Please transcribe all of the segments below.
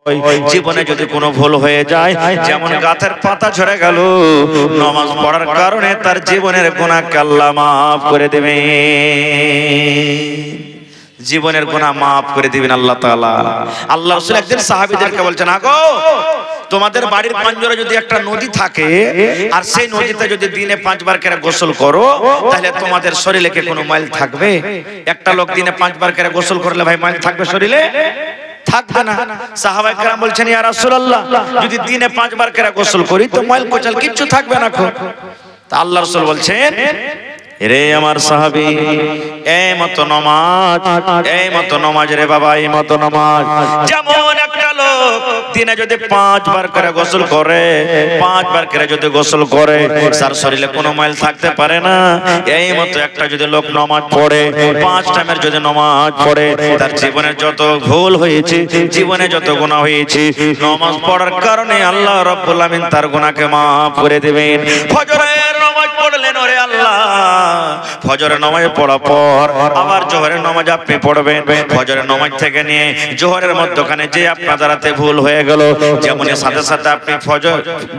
জীবনে যদি কোনো ভুল হয়ে যায়, যেমন গাছের পাতা ঝরে গেল, নামাজ পড়ার কারণে তার জীবনের গুনাহকে আল্লাহ মাফ করে দেবে। জীবনের গুনাহ মাফ করে দিবেন আল্লাহ তাআলা। আল্লাহ রাসূল একদিন সাহাবীদেরকে বলছেন, আগো তোমাদের বাড়ির পাঁজরে যদি একটা নদী থাকে আর সেই নদীতে যদি দিনে 5 বার করে গোসল করো, তাহলে তোমাদের শরীরে কি কোনো ময়লা থাকবে? একটা লোক দিনে 5 বার করে গোসল করলে ভাই ময়লা থাকবে শরীরে? থাকবে না। সাহাবায়ে কেরাম বলছেন, ইয়া রাসূলুল্লাহ, যদি দিনে 5 বার করে গোসল করি তো ময়লা কোচাল কিচ্ছু থাকবে না। তা আল্লাহ রাসূল বলছেন, রে আমার সাহাবী, এই মতো নামাজ রে বাবা, এই মতো নামাজ। যেমন একটা লোক দিনে যদি 5 বার করে গোসল করে, 5 বার করে যদি গোসল করে, তার শরীরে কোনো ময়লা থাকতে পারে না। এই মতো একটা যদি লোক নামাজ পড়ে, 5 টাইমের যদি নামাজ পড়ে, তার জীবনে যত ভুল হয়েছে, জীবনে যত গুনাহ হয়েছে, নামাজ পড়ার কারণে আল্লাহ রাব্বুল আমিন তার গুনাহকে maaf করে দিবেন। ফজরের নামাজ পড়লেন, ওরে আল্লাহ, ফজরের নামাজ পড়ার পর আবার জোহরের নামাজ আপনি পড়বেন। ফজরের নামাজ থেকে নিয়ে জোহরের মধ্যখানে যে আপনার দ্বারাতে ভুল হয়ে গেল, যেমন সাথে সাথে আপনি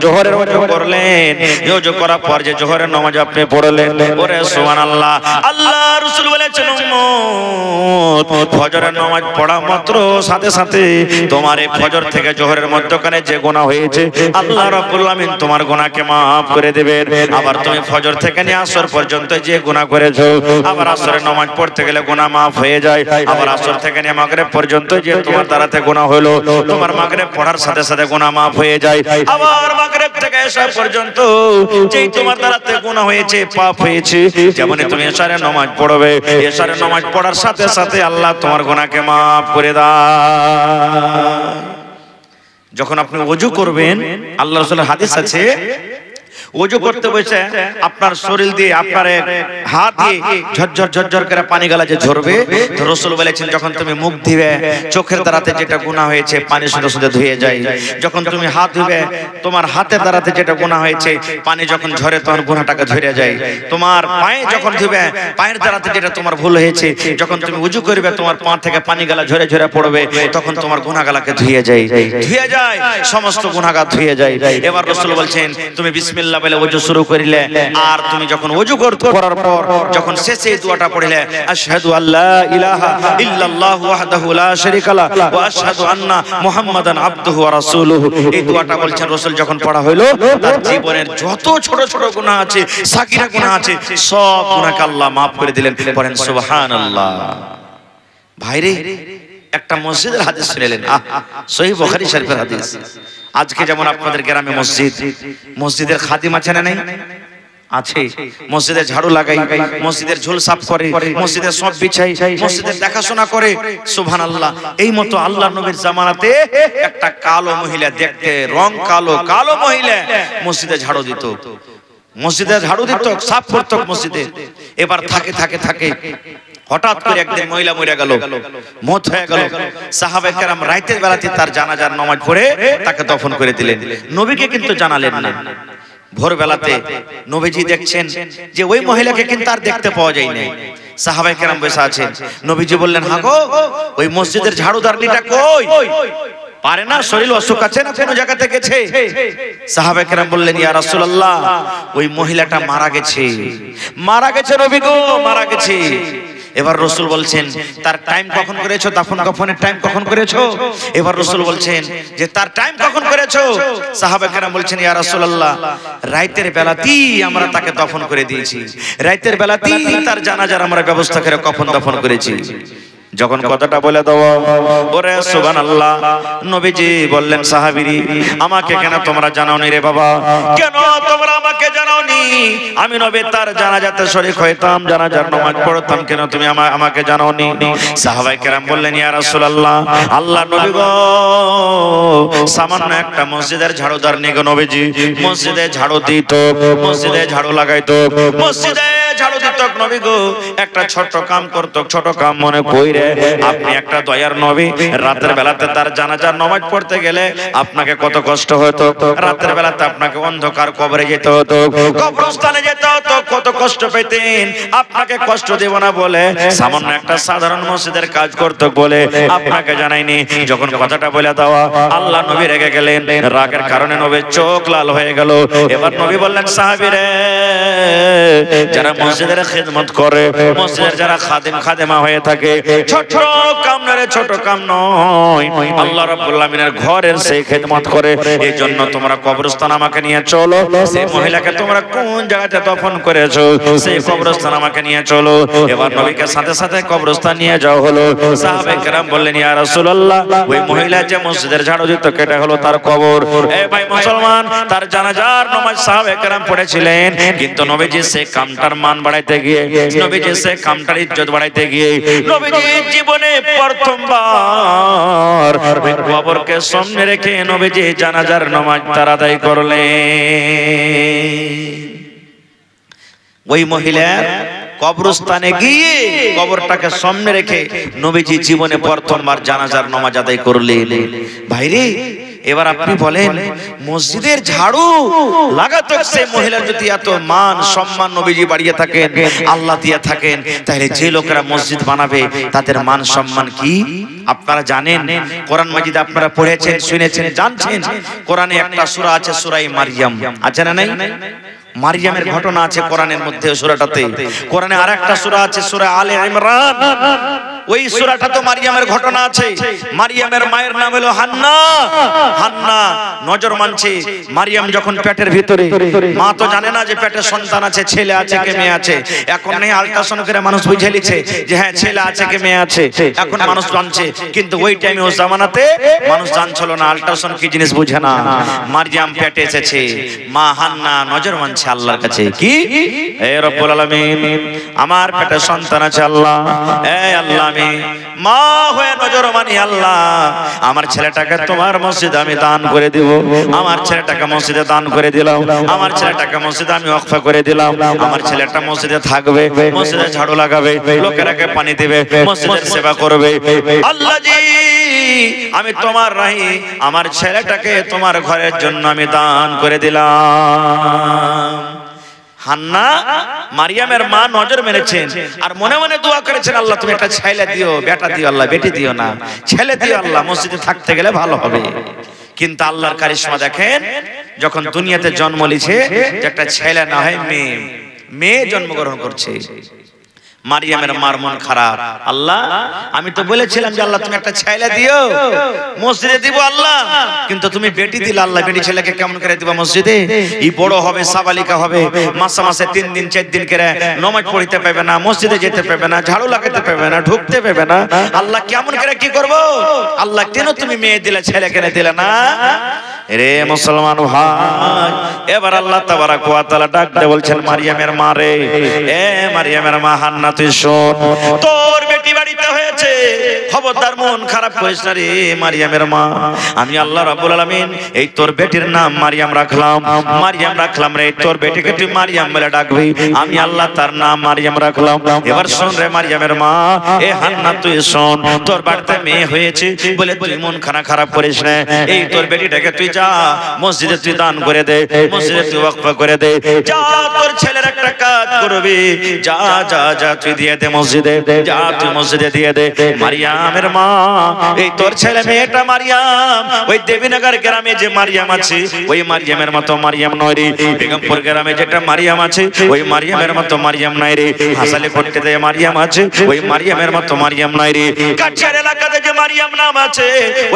জোহরের ওযু করলেন, ওযু করার পর যে জোহরের নামাজ আপনি পড়লেন, ওরে সুবহানাল্লাহ, আল্লাহ রাসূল বলেছেন, উম্মত ফজরের নামাজ পড়া মাত্র সাথে সাথে তোমার এই ফজর থেকে জোহরের মধ্যখানে যে গুনাহ হয়েছে, আল্লাহ রাব্বুল আমিন তোমার গুনাহকে maaf করে দেবেন। আবার তুমি ফজর থেকে নিয়ে আসর পর্যন্ত যে গুনাহ করেছো, আবার আসরের নামাজ পড়তে গেলে গুনাহ maaf হয়ে যায়। আবার আসর থেকে নিয়ে মাগরিব পর্যন্ত যে তোমার দ্বারাতে গুনাহ হলো, তোমার মাগরিব পড়ার সাথে সাথে গুনাহ maaf হয়ে যায়। আবার মাগরিব থেকে এশা পর্যন্ত যেই তোমার দ্বারাতে গুনাহ হয়েছে, পাপ হয়েছে, যেমন তুমি এশারের নামাজ পড়বে, এশারের নামাজ পড়ার সাথে সাথে আল্লাহ তোমার গুনাহকে maaf করে দেয়। যখন আপনি ওযু করবেন, আল্লাহ রাসূলের হাদিস আছে, ওযু করতে বসে আপনার শরীর দিয়ে, আপনার হাত দিয়ে ঝরঝর ঝরঝর করে পানি গালা যে ঝরবে, তো রাসূল বলেছেন, যখন তুমি মুখ ধুবে, চোখের দ্বারাতে যেটা গুনাহ হয়েছে পানি শুধু শুধু ধুয়ে যায়। যখন তুমি হাত ধুবে, তোমার হাতের দ্বারাতে যেটা গুনাহ হয়েছে পানি যখন ঝরে তখন গুনাহটাকে ধরে যায়। তোমার পায়ে যখন ধুবে, পায়ের দ্বারাতে যেটা তোমার ভুল হয়েছে, যখন তুমি ওযু করবে, তোমার পা থেকে পানি গালা ঝরে ঝরে পড়বে, তখন তোমার গুনাহগালাকে ধুয়ে যায়, সমস্ত গুনাহগার ধুয়ে যায়। এবার রাসূল বলছেন, তুমি বিসমিল্লাহ বলে ওযু শুরু করিলে, আর তুমি যখন ওযু করার পর যখন শেষে এই দোয়াটা পড়িলে, আশহাদু আল্লা ইলাহা ইল্লাল্লাহ ওয়াহদাহু লা শারীকা লাহু ওয়া আশহাদু আন্না মুহাম্মাদান আবদুহু ওয়া রাসূলুহু, এই দোয়াটা বলছেন রাসূল যখন পড়া হলো, তার জীবনের যত ছোট ছোট গুনাহ আছে, সাগীরা গুনাহ আছে, সব গুনাহকে আল্লাহ maaf করে দিলেন। পড়েন সুবহানাল্লাহ। ভাইরে, একটা মসজিদের হাদিস শুনলেন, সহিহ বুখারী শরীফের হাদিস। আজকে যেমন আপনাদের গ্রামে মসজিদের খাদিম আছে না নেই? আছে। মসজিদে ঝাড়ু লাগাই, মসজিদের ঝুল সাফ করে, মসজিদের সব বিছাই, মসজিদের দেখাশোনা করে। সুবহানাল্লাহ। এই মতো আল্লাহর নবীর জামানাতে একটা কালো মহিলা, দেখতে রং কালো, কালো মহিলা মসজিদে ঝাড়ু দিত, সাফ করত মসজিদে। এবার থাকে হঠাৎ করে একদিন মহিলা মরে গেল, মওত হয়ে গেল। সাহাবায়ে কেরাম রাতের বেলাতে তার জানাজার নামাজ পড়ে তাকে দফন করে দিলেন। নবীকে কিন্তু জানালেন না। ভোর বেলাতে নবীজি দেখছেন যে ওই মহিলাকে কিন্তু আর দেখতে পাওয়া যায় না। সাহাবায়ে কেরাম বসে আছেন। নবীজি বললেন, হ্যাঁ গো, ওই মসজিদের ঝাড়ুদারনিটা কই? পারে না, শরীর অসুখ আছে না কোন জায়গাতে গেছে? সাহাবায়ে কেরাম বললেন, ইয়া রাসূলুল্লাহ, ওই মহিলাটা মারা গেছে নবী গো, মারা গেছে। এবার রাসূল বলছেন, তার টাইম কখন করেছো? দাফন কাফনের টাইম কখন করেছো? এবার রাসূল বলছেন যে তার টাইম কখন করেছো? সাহাবায়ে কেরাম বলছেন, ইয়া রাসূলুল্লাহ, রাতের বেলাতেই আমরা তাকে দফন করে দিয়েছি, রাতের বেলাতেই তার জানাজার আমরা ব্যবস্থা করে কফন দফন করেছি। যখন কথাটা বলে দাও, ওরে সুবহানাল্লাহ, নবীজি বললেন, সাহাবীরি, আমাকে কেন তোমরা জানাওনি রে বাবা? কেন তোমরা আমাকে জানাওনি? আমি নবী তার জানাজাতে শরীক হইতাম, জানাজার নামাজ পড়তাম, কেন তুমি আমাকে জানাওনি? সাহাবায়ে কেরাম বললেন, ইয়া রাসূলুল্লাহ, আল্লাহর নবী গো, সামান্য একটা মসজিদের ঝাড়ুদার নিয়ে নবীজি মসজিদে ঝাড়ু দিত, মসজিদে ঝাড়ু লাগাইতো, মসজিদে ঝাড়ু দিত, নবী গো একটা ছোট কাম করতো, ছোট কাম মনে কইরে আপনি একটা দয়ার নবী, রাতের বেলাতে তার জানাজার নামাজ পড়তে গেলে আপনাকে কত কষ্ট হতো, রাতের বেলাতে আপনাকে অন্ধকার কবরে যেতে হতো, কবরস্থানে যেতে হতো, কত কষ্ট পেতেন। আপনাকে কষ্ট দেব না বলে সামান্য একটা সাধারণ মসজিদের কাজ করতে বলে আপনাকে জানাইনি। যখন কথাটা বলে দেওয়া আল্লাহ নবী রেগে গেলেন, রাগের কারণে নবীর চোখ লাল হয়ে গেল। এবার নবী বললেন, সাহাবীরে যারা মসজিদের খিদমত করে, মসজিদের যারা খাদেম খাদেমা হয়ে থাকে, ছোট কাম নয়, ছোট কাম নয়, আল্লাহ রাব্বুল আলামিনের ঘরের সেই খিদমত করে। এই জন্য তোমরা কবরস্থান আমাকে নিয়ে চলো, সেই মহিলাকে তোমরা কোন জায়গাতে দফন করেছো সেই কবরস্থান আমাকে নিয়ে চলো। এবার নবীকে সাথে সাথে কবরস্থান নিয়ে যাওয়া হলো। সাহাবায়ে কেরাম বললেন, ইয়া রাসূলুল্লাহ, ওই মহিলা যে মসজিদের ঝাড়ু দিত কেটে হলো তার কবর। এ ভাই মুসলমান, তার জানাজার নামাজ সাহাবায়ে কেরাম পড়েছিলেন, কিন্তু নবীজি সেই কামটার মান বাড়াইতে গিয়ে, নবীজি সেই কামটার ইজ্জত বাড়াইতে গিয়ে, নবীজি জীবনে প্রথমবার কবরকে সামনে রেখে নবীজি জানাজার নামাজ তার আদায় করলেন। ওই মহিলার কবরস্থানে গিয়ে কবরটাকে সামনে রেখে নবীজি জীবনে প্রথমবার জানাজার নামাজ আদায় করলেন। ভাইরে, এবার আপনি বলেন, মসজিদের ঝাড়ু লাগাতো সেই মহিলার যদি এত মান সম্মান নবীজি বাড়িয়ে থাকেন, আল্লাহ দিয়ে থাকেন, তাহলে যে লোকেরা মসজিদ বানাবে তাদের মান সম্মান কি আপনারা জানেন? কোরআন মাজিদে আপনারা পড়েছেন, শুনেছেন, জানছেন। কোরআনে একটা সূরা আছে, সূরা মারইয়াম, আছে না নাই? মারইয়ামের ঘটনা আছে কোরআনের মধ্যে, সূরাটাতে। কোরআনে আরেকটা সূরা আছে, সূরা আলে ইমরান, ওই সূরাটা তো মারইয়ামের ঘটনা আছে। মারইয়ামের মায়ের নাম হলো হান্না। হান্না নজর মানছে, মারইয়াম যখন পেটের ভিতরে, মা তো জানে না যে পেটে সন্তান আছে, ছেলে আছে কি মেয়ে আছে। এখন নেই আল্ট্রাসাউন্ড করে মানুষ বুঝে লিছে যে হ্যাঁ ছেলে আছে কি মেয়ে আছে, এখন মানুষ জানছে। কিন্তু ওই টাইমে, ওই জামানাতে মানুষ জানছিল না, আল্ট্রাসাউন্ড কি জিনিস বুঝে না। মারইয়াম পেটে এসেছে, মা হান্না নজর মানছে আল্লাহর কাছে, কি হে রব্বুল আলামিন, আমার পেটে সন্তান আছে আল্লাহ, এই আল্লাহ আমি মা হয়ে নজর মানি আল্লাহ, আমার ছেলেটাকে তোমার মসজিদে আমি দান করে দিব, আমার ছেলেটাকে মসজিদে দান করে দিলাম, আমার ছেলেটাকে মসজিদে আমি ওয়াকফ করে দিলাম, আমার ছেলেটা মসজিদে থাকবে, মসজিদে ঝাড়ু লাগাবে, লোকেরাকে পানি দিবে, মসজিদের সেবা করবে। আল্লাহ জি, আমি তোমার রাহি, আমার ছেলেটাকে তোমার ঘরের জন্য আমি দান করে দিলাম। হান্না মারইয়ামের মা নজর মেরেছেন আর মনে মনে দোয়া করেছেন, আল্লাহ তুমি একটা ছেলে দিও, বেটা দিও, আল্লাহ বেটি দিও না, ছেলে দিও আল্লাহ, মসজিদে থাকতে গেলে ভালো হবে। কিন্তু আল্লাহর কারিশমা দেখেন, যখন দুনিয়াতে জন্ম নিয়েছে, একটা ছেলে না হয় মেয়ে, মেয়ে জন্মগ্রহণ করছে। মারইয়ামের মার মন খারাপ, আল্লাহ আমি তো বলেছিলাম যে আল্লাহ তুমি একটা ছেলে দিও, মসজিদে দিব আল্লাহ, কিন্তু তুমি বেটি দিলে আল্লাহ, বেটি ছেলেকে কেমন করে দিবা মসজিদে? এই বড় হবে, সাবালিকা হবে, মাসে মাসে 3 দিন 4 দিন করে নামাজ পড়তে পাবে না, মসজিদে যেতে পাবে না, ঝাড়ু লাগাতে পাবে না, ঢুকতে পাবে না, আল্লাহ কেমন করে কি করব? আল্লাহ কেন তুমি মেয়ে দিলে, ছেলে কেন দিলে না? রে মুসলমান ভাই, এবার আল্লাহ তাবারক ওয়া তাআলা ডাক দিয়ে বলছেন, মারইয়ামের মা রে, এ মারইয়ামের মা হান্না, তুই শোন, তোর বেটি বাড়িতে হয়েছে, খবরদার মন খারাপ করিস না রে মারইয়ামের মা। আমি আল্লাহ রাব্বুল আলামিন এই তোর বেটির নাম মারইয়াম রাখলাম, মারইয়াম রাখলাম রে, তোর বেটিকে তুই মারইয়াম বলে ডাকবি, আমি আল্লাহ তার নাম মারইয়াম রাখলাম। এবার শোন রে মারইয়ামের মা, এ হান্না তুই শোন, তোর বাড়িতে মেয়ে হয়েছে বলে তুই মন খারাপ করিস না, এই তোর বেটিটাকে তুই যা মসজিদে তুই দান করে দে, মসজিদে তুই ওয়াকফ করে দে, যা তোর ছেলের একটা কাজ করবি, যা যা যা তুই দিয়ে দে মসজিদে, যা তুই মসজিদে দিয়ে দে। মারইয়ামের মা, এই তোর ছেলে মেয়েটা মারইয়াম, ওই দেবীনগর গ্রামে যে মারইয়াম আছে, ওই মারইয়ামের মতো মারইয়াম নয় রে। বেগমপুর গ্রামে যেটা মারইয়াম আছে, ওই মারইয়ামের মতো মারইয়াম নাই রে। হাসালিপট্টিতে যে মারইয়াম আছে, ওই মারইয়ামের মতো মারইয়াম নাই রে। কাঠিয়ার এলাকাতে যে মারইয়াম নাম আছে,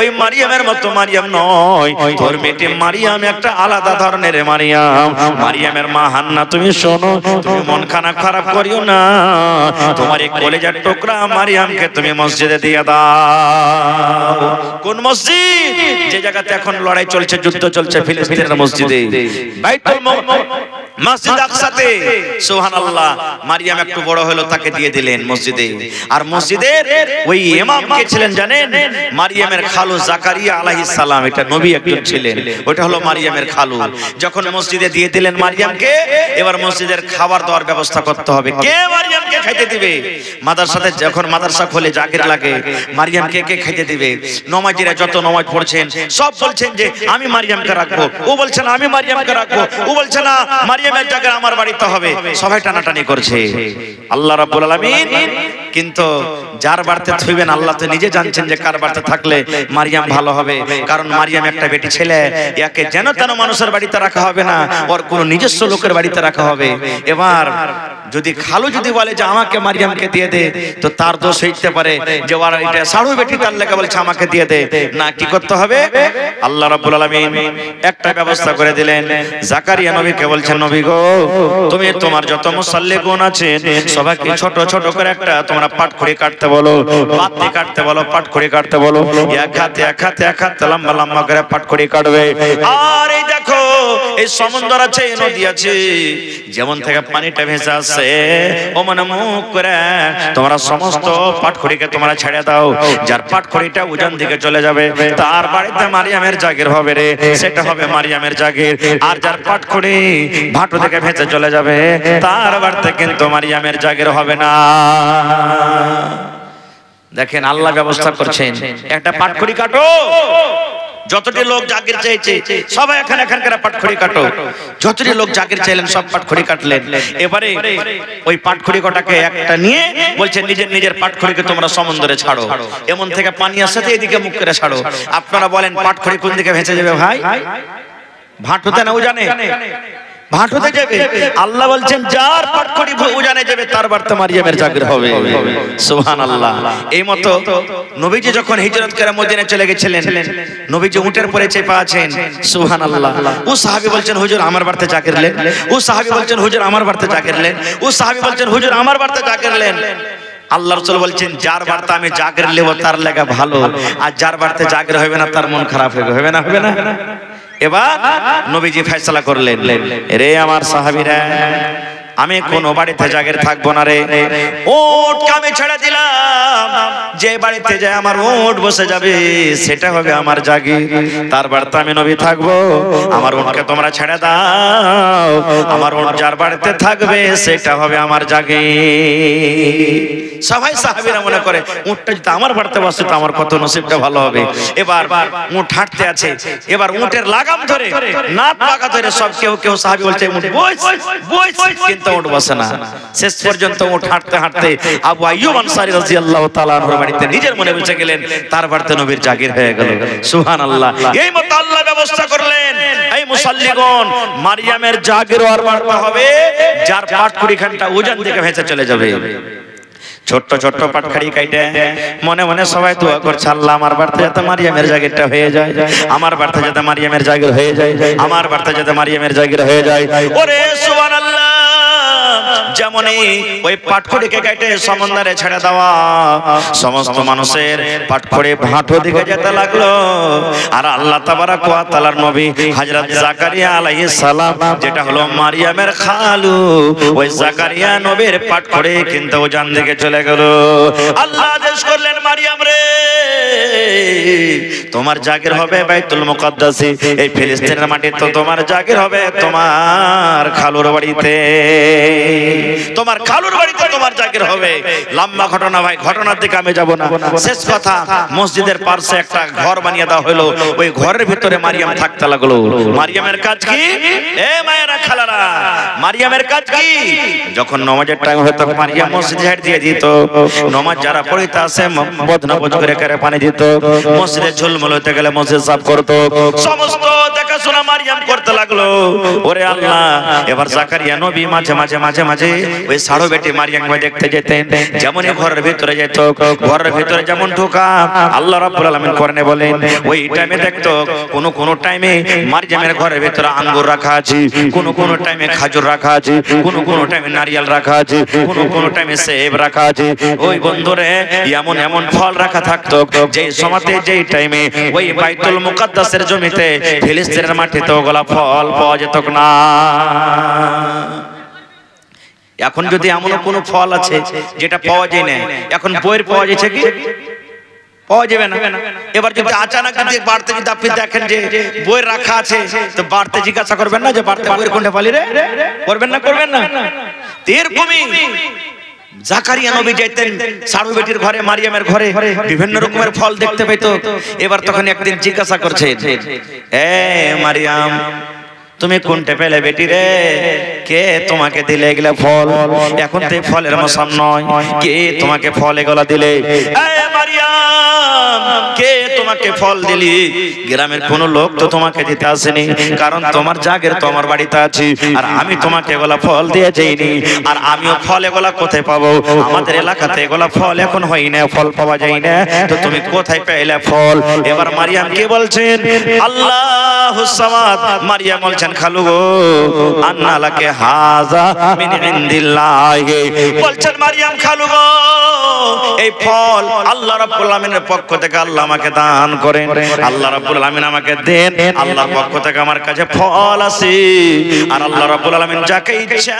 ওই মারইয়ামের মতো মারইয়াম নয়। তোর মেয়েটি মারইয়াম একটা আলাদা ধরনের মারইয়াম। মারইয়ামের মা হান্না তুমি শোনো, তুমি মন খারাপ করিও না, তোমার এই কলেজার টুকরা মারইয়ামকে তুমি মসজিদে দিয়ে দাও। কোন মসজিদ? যে জায়গাতে এখন লড়াই চলছে, যুদ্ধ চলছে, ফিলিস্তিনের মসজিদে, বাইতুল মুকাদ্দাস। মসজিদ আকসাতে সুবহানাল্লাহ মারিয়াম একটু বড় হলো তাকে দিয়ে দিলেন মসজিদে। আর মসজিদের ওই ইমাম কে ছিলেন জানেন? মারিয়ামের খালু জাকারিয়া আলাইহিস সালাম, এটা নবী একজন ছিলেন, ওটা হলো মারিয়ামের খালু। যখন মসজিদে দিয়ে দিলেন মারিয়ামকে, এবার মসজিদের খাবার দেওয়ার ব্যবস্থা করতে হবে। কে মারিয়ামকে খাইতে দিবে? মাদ্রাসাতে যখন মাদ্রাসা খোলে জাকির লাগে, মারিয়ামকে কে খাইতে দিবে? নমাজিরা যত নামাজ পড়ছেন সব বলছেন যে আমি মারিয়ামকে রাখবো, ও বলছে না আমি মারিয়ামকে রাখবো, ও বলছে না মারিয়ামের জায়গা আমার বাড়িতে হবে, সবাই টানাটানি করছে। আল্লাহ রাব্বুল আলামিন কিন্তু যার বাড়িতে থইবেন আল্লাহ তো নিজে জানছেন যে কার বাড়িতে থাকলে মারিয়াম ভালো হবে। কারণ মারিয়াম একটা বেটি ছেলে, একে যেন তেন মানুষের বাড়িতে রাখা হবে না, ওর কোন নিজস্ব লোকের বাড়িতে রাখা হবে। এবার যদি খালু যদি বলে যে আমাকে মারিয়ামকে দিয়ে দে, তো তার দোষ হইতে পারে যে ওর এটা সাড়ু বেটি, তার লেগে বলছে আমাকে দিয়ে দে। না, কি করতে হবে? আল্লাহ রাব্বুল আলামিন একটা ব্যবস্থা করে দিলেন। জাকারিয়া নবীকে বলছেন, নবী গো, তুমি তোমার যত মুসাল্লিগুন আছেন সবাইকে ছোট ছোট করে একটা তোমরা পাট করে কাটতে বলো, পাতি কাটতে বলো, পাট করে কাটতে বলো। এক হাতে লম্বা লম্বা করে পাট করে কাটবে। আর এই দেখো এই সমুদ্র আছে, নদী আছে, যেমন থেকে পানিটা ভেসে আসছে ও মনে মুখ করে তোমরা সমস্ত পাটখড়িকে তোমরা ছেড়ে দাও। যার পাটখড়িটা উজান দিকে চলে যাবে তার বাড়িতে মারিয়ামের জাগির হবে রে, সেটা হবে মারিয়ামের জাগির। আর যার পাটখড়ি ভাটু থেকে ভেসে চলে যাবে তার বাড়িতে কিন্তু মারিয়ামের জাগির হবে না। দেখেন আল্লাহ ব্যবস্থা করছেন, একটা পাটখড়ি কাটো, যতটি লোক জাগির চাইছে সবাই এখানকার পাটখড়ি কাটো। যতটি লোক জাগির চাইলেন সব পাটখড়ি কাটলেন। এবারে ওই পাটখড়ি কটাকে একটা নিয়ে বলছে নিজের নিজের পাটখড়িকে তোমরা সমুদ্রে ছাড়ো, এমন থেকে পানি আসছে এদিকে মুখ করে ছাড়ো। আপনারা বলেন পাটখড়ি কোন দিকে ভেসে যাবে ভাই? ভাটুতে না উজানে? ভাটুতে যাবে। আল্লাহ বলছেন যার পাটখড়ি উজানে যাবে তার বাড়িতে মারিয়ামের জাগির হবে। সুবহানাল্লাহ। এই মতো নবীজি যখন হিজরত করে মদিনায় চলে গেছিলেন, নবীজি উটের পরে চেপে আছেন। সুবহানাল্লাহ। ও সাহাবী বলছেন হুজুর আমার বাড়িতে জাগির নেন, ও সাহাবী বলছেন হুজুর আমার বাড়িতে জাগির নেন, ও সাহাবী বলছেন হুজুর আমার বাড়িতে জাগির নেন। আল্লাহ রাসূল বলছেন যার বাড়িতে আমি জাগির নেব তার লাগা ভালো, আর যার বাড়িতে জাগির হবে না তার মন খারাপ হবে। হবে না? হবে না? এবার নবীজি ফয়সালা করলেন, রে আমার সাহাবীরা, আমি কোন বাড়িতে জাগির থাকবো না রে। উটকে আমি ছেড়ে দিলাম, যে বাড়িতে যায় আমার উট বসে যাবে সেটা হবে আমার জাগির, তার বাড়িতে আমি নবী থাকবো। আমার উটকে তোমরা ছেড়ে দাও, আমার উট যার বাড়িতে থাকবে সেটা হবে আমার জাগির। সবাই সাহাবীরা মনে করে উটটা যদি আমার বাড়িতে বসে তো আমার কত নসিবটা ভালো হবে। এবার উট হাঁটতে আছে, এবার উটের লাগাম ধরে নাক পাকা ধরে সব কেউ সাহাবী বলছে উট বস বস, কিন্তু উট বসে না। শেষ পর্যন্ত উট হাঁটতে হাঁটতে আবু আইয়ুব আনসারী রাদিয়াল্লাহু তাআলা আনহুর বাড়িতে নিজের মনে বুঝে গেলেন, তার বাড়িতে নবীর জাগির হয়ে গেল। সুবহানাল্লাহ। এই মত আল্লাহ ব্যবস্থা করলেন, এই মুসাল্লিগণ মারিয়ামের জাগির আর বাড়তে হবে যার পাটখড়িখানটা উজান দিকে ভেসে চলে যাবে। ছোট্ট ছোট্ট পাটখড়ি কাইটে মনে মনে সবাই দোয়া করছে, আল্লাহ আমার বাড়িতে যাতে মারিয়ামের জাগিরটা হয়ে যায়, আমার বাড়িতে যাতে মারিয়ামের জাগির হয়ে যায়, আমার বাড়িতে যাতে মারিয়ামের জাগির হয়ে যায়। ওরে সুবহানাল্লাহ। যেমনই ওই পাটখড়িকে কেটে সমুদ্রে ছেড়ে দেওয়া, সমস্ত মানুষের পাটখড়ি ভাটো দিকে যেতে লাগলো। আর আল্লাহ তাবারাক ওয়া তাআলার নবী হযরত জাকারিয়া আলাইহিস সালাম, যেটা হলো মারিয়ামের খালু, ওই জাকারিয়া নবীর পাটখড়ি কিন্তু উজান দিকে চলে গেল। আল্লাহ আদেশ করলেন, মারিয়াম রে, তোমার জাগির হবে বাইতুল মুকাদ্দাসে, এই ফিলিস্তিনের মাটিতে তো তোমার জাগির হবে তোমার খালুর বাড়িতে, তোমার খালুর বাড়িতে তোমার জাগির হবে। লম্বা ঘটনা ভাই, ঘটনার দিকে আমি যাব না। শেষ কথা, মসজিদের পাশে একটা ঘর বানিয়ে দেওয়া হলো, ওই ঘরের ভিতরে মারিয়াম থাকতে লাগলো। মারিয়ামের কাজ কি? এ মায়েরা খালারা, মারিয়ামের কাজ কি? যখন নামাজের টাইম হতো মারিয়াম মসজিদে ঝাড় দিয়ে দিত, নামাজ যারা পড়িতে আসে বদনাবজ করে করে পানি দিত, মসজিদে ঝুলমুল হতে গেলে মসজিদ সাফ করত, সমস্ত দেখাশোনা মারিয়াম করতে লাগলো। ওরে আল্লাহ, এবার জাকারিয়া নবী মাঝে মাঝে ওই সাড়ো বেটি মারিয়ামকে দেখতে যেতেন। যেমনই ঘরের ভিতরে যেত, ঘরের ভিতরে যেমন ঢোকা আল্লাহ রাব্বুল আলামিন কোরআনে বলেন ওই টাইমে দেখতো কোন টাইমে মারিয়ামের ঘরের ভিতরে আঙ্গুর রাখা আছে, কোন টাইমে খাজুর রাখা আছে, কোন টাইমে নারিয়াল রাখা আছে, কোন টাইমে সেব রাখা আছে। ওই বন্ধুরে এমন ফল রাখা থাকতো যেই সময়তে যেই টাইমে ওই বাইতুল মুকাদ্দাসের জমিতে ফিলিস্তিনের মাটিতে ওগুলা ফল পাওয়া যেত না। এখন যদি এমন কোন ফল আছে যেটা পাওয়া যায় না, এখন বইয়ের পাওয়া যাচ্ছে কি পাওয়া যাবে না। এবার যদি আচানক যদি বাড়তে যদি আপনি দেখেন যে বই রাখা আছে, তো বাড়তে জিজ্ঞাসা করবেন না যে বাড়তে বইয়ের কোনটা পালি রে? করবেন না? এরকমই জাকারিয়া নবী যাইতেন সাড়ু বেটির ঘরে, মারিয়ামের ঘরে বিভিন্ন রকমের ফল দেখতে পেত। এবার তখন একদিন জিজ্ঞাসা করছে, এ মারিয়াম তুমি কোনটা পেলে বেটি রে? কে তোমাকে দিলে এগুলা ফল? এখন তো ফলের মৌসুম নয়, কে তোমাকে ফল এগুলা দিলে? কে তোমাকে ফল দিলি? গ্রামের কোন লোক তো তোমাকে দিতে আসেনি, কারণ তোমার জাগের তোমার বাড়িতে আছি, আর আমি তোমাকে এগুলা ফল দিয়ে যাইনি। আর আমিও ফল এগুলা কোথায় পাবো? আমাদের এলাকাতে এগুলা ফল এখন হয় না, ফল পাওয়া যায় না, তো তুমি কোথায় পেলে ফল? এবার মারিয়াম কি বলছেন? আল্লাহুস সামাদ। মারিয়াম বলছেন, খালু গো আন্না লাকে হাযা মিন ইনদিল্লাহি। বলছেন মারিয়াম, খালু গো এই ফল আল্লাহ রাব্বুল আলামিনের পক্ষ থেকে আল্লাহ আমাকে দান করেন, আল্লাহ রাব্বুল আলামিন আমাকে দেন, আল্লাহর পক্ষ থেকে আমার কাছে ফল আছে। আর আল্লাহ রাব্বুল আলামিন যাকে ইচ্ছা